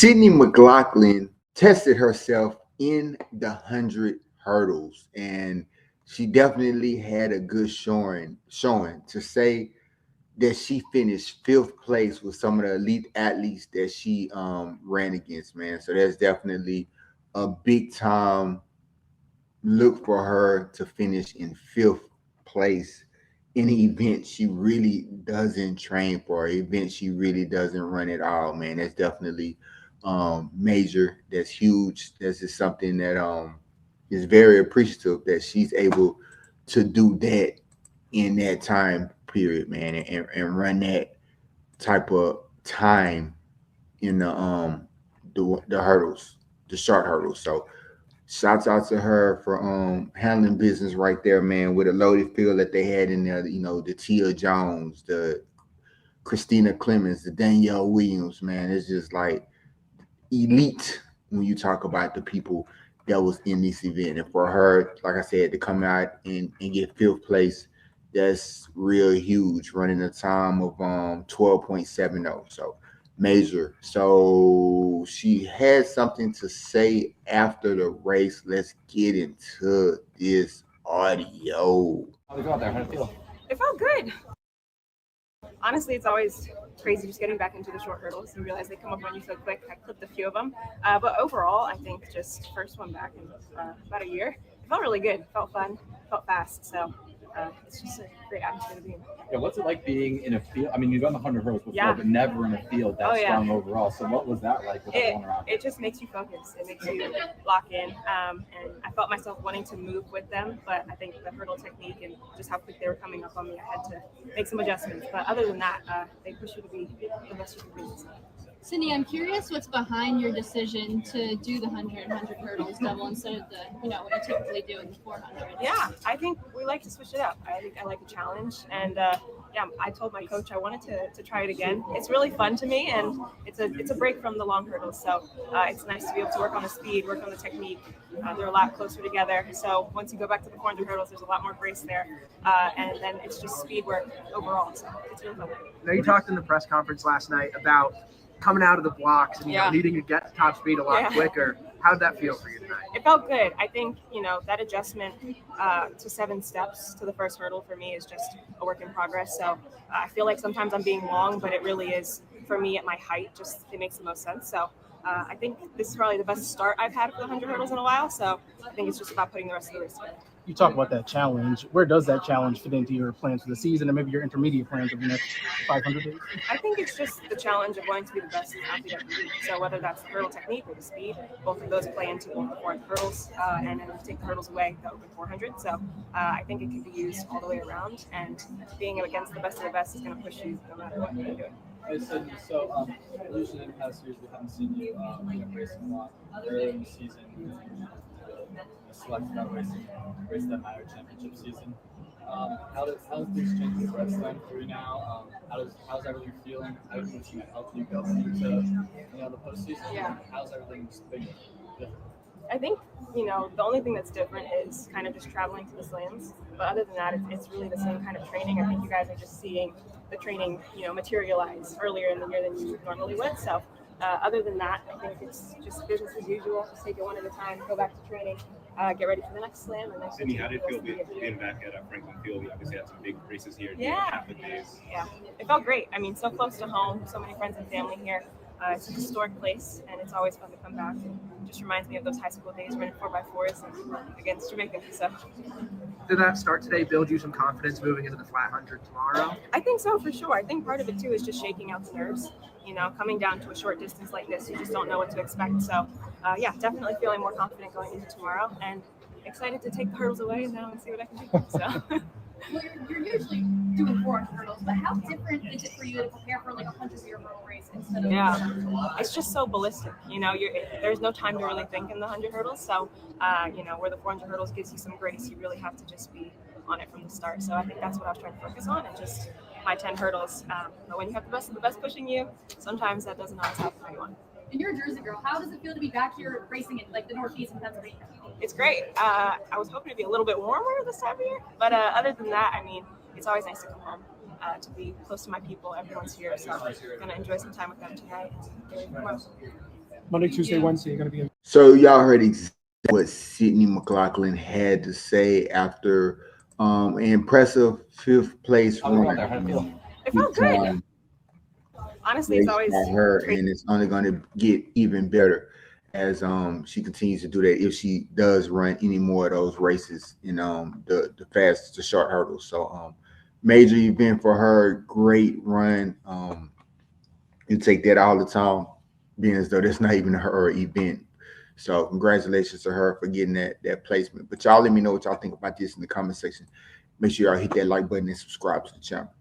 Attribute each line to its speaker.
Speaker 1: Sydney McLaughlin tested herself in the 100 hurdles, and she definitely had a good showing to say that she finished fifth place with some of the elite athletes that she ran against, man. So that's definitely a big time look for her to finish in fifth place in an event she really doesn't train for, an event she really doesn't run at all, man. That's definitely major. That's huge. That's just something that is very appreciative that she's able to do that in that time period, man, and run that type of time in the hurdles, the short hurdles. So shouts out to her for handling business right there, man, with a loaded field that they had in there. You know, the Tia Jones, the Christina Clemens, the Danielle Williams, man. It's just like elite when you talk about the people that was in this event. And for her, like I said, to come out and get fifth place, that's real huge, running a time of 12.70. So major. So she had something to say after the race. Let's get into this audio.
Speaker 2: How'd it go out there? How'd it feel?
Speaker 3: It felt good. Honestly, it's always crazy just getting back into the short hurdles and realize they come up on you so quick. I clipped a few of them. But overall, I think just first one back in about a year, it felt really good. It felt fun, felt fast. So it's just a great atmosphere to be in.
Speaker 2: Yeah, what's it like being in a field? I mean, you've done the 100 hurdles before, but never in a field that strong overall. So what was that like with everyone around?
Speaker 3: It just makes you focus. It makes you lock in. And I felt myself wanting to move with them, but I think the hurdle technique and just how quick they were coming up on me, I had to make some adjustments. But other than that, they push you to be the best you can be.
Speaker 4: Cindy, I'm curious what's behind your decision to do the 100 hurdles double instead of the, what you typically do in the 400.
Speaker 3: Yeah, I think we like to switch it up. I think I like a challenge. And I told my coach I wanted to try it again. It's really fun to me, and it's a break from the long hurdles. So it's nice to be able to work on the speed, work on the technique. They're a lot closer together. So once you go back to the 400 hurdles, there's a lot more grace there. And then it's just speed work overall. So it's really fun.
Speaker 5: Now, you talked in the press conference last night about coming out of the blocks and needing to get to top speed a lot quicker. How did that feel for you tonight?
Speaker 3: It felt good. I think, that adjustment to 7 steps to the first hurdle for me is just a work in progress. So I feel like sometimes I'm being long, but it really is, for me at my height, just it makes the most sense. So I think this is probably the best start I've had for the 100 hurdles in a while. So I think it's just about putting the rest of the race together.
Speaker 5: You talk about that challenge. Where does that challenge fit into your plans for the season and maybe your intermediate plans of the next 500 days?
Speaker 3: I think it's just the challenge of wanting to be the best athlete I can be. So whether that's the hurdle technique or the speed, both of those play into both the 400 hurdles and then take the hurdles away, the open 400. So I think it can be used all the way around, and being against the best of the best is going to push you no matter what you're doing.
Speaker 2: So usually in past years we haven't seen you racing a lot earlier in the season. Select that race that matter championship season. How does this change the rest time for you now? How's everything feeling? How is it going to help you go into the postseason?
Speaker 3: Yeah.
Speaker 2: How's everything been different?
Speaker 3: I think, the only thing that's different is kind of just traveling to the slams. But other than that, it's really the same kind of training. I think you guys are just seeing the training, materialize earlier in the year than you normally would. So other than that, I think it's just business as usual. Just take it one at a time, go back to training, get ready for the next slam. And
Speaker 6: Cindy, how did it feel being back at Franklin Field? We obviously had some big races here. Half the days.
Speaker 3: Yeah, it felt great. I mean, so close to home, so many friends and family here. It's a historic place, and it's always fun to come back. And just reminds me of those high school days running 4x4s against Jamaica. So,
Speaker 5: did that start today build you some confidence moving into the flat 100 tomorrow?
Speaker 3: I think so, for sure. I think part of it too is just shaking out the nerves. Coming down to a short distance like this, you just don't know what to expect. So, definitely feeling more confident going into tomorrow, and excited to take the hurdles away now and see what I can do. So.
Speaker 4: Well, you're usually doing 400 hurdles, but how different is it for you to prepare for like a 100-meter hurdle race instead of?
Speaker 3: It's just so ballistic. There's no time to really think in the 100 hurdles. So, where the 400 hurdles gives you some grace, you really have to just be on it from the start. So I think that's what I was trying to focus on, and just my 10 hurdles. But when you have the best of the best pushing you, sometimes that doesn't always happen for anyone.
Speaker 4: And you're a Jersey girl. How does it feel to be back here racing in like the Northeast in Pennsylvania?
Speaker 3: It's great. I was hoping to be a little bit warmer this time of year, but other than that, I mean, it's always nice to come home, to be close to my people. Everyone's here, so I'm going to enjoy some time with them tonight. And
Speaker 7: Monday, Tuesday, Wednesday, you're going to be in.
Speaker 1: So y'all heard exactly what Sydney McLaughlin had to say after an impressive 5th place run.
Speaker 3: It felt good. Honestly, it's always
Speaker 1: by her, and it's only going to get even better as she continues to do that if she does run any more of those races in the fast to short hurdles. So major event for her, great run. You take that all the time, being as though that's not even her event. So congratulations to her for getting that placement. But y'all let me know what y'all think about this in the comment section. Make sure y'all hit that like button and subscribe to the channel.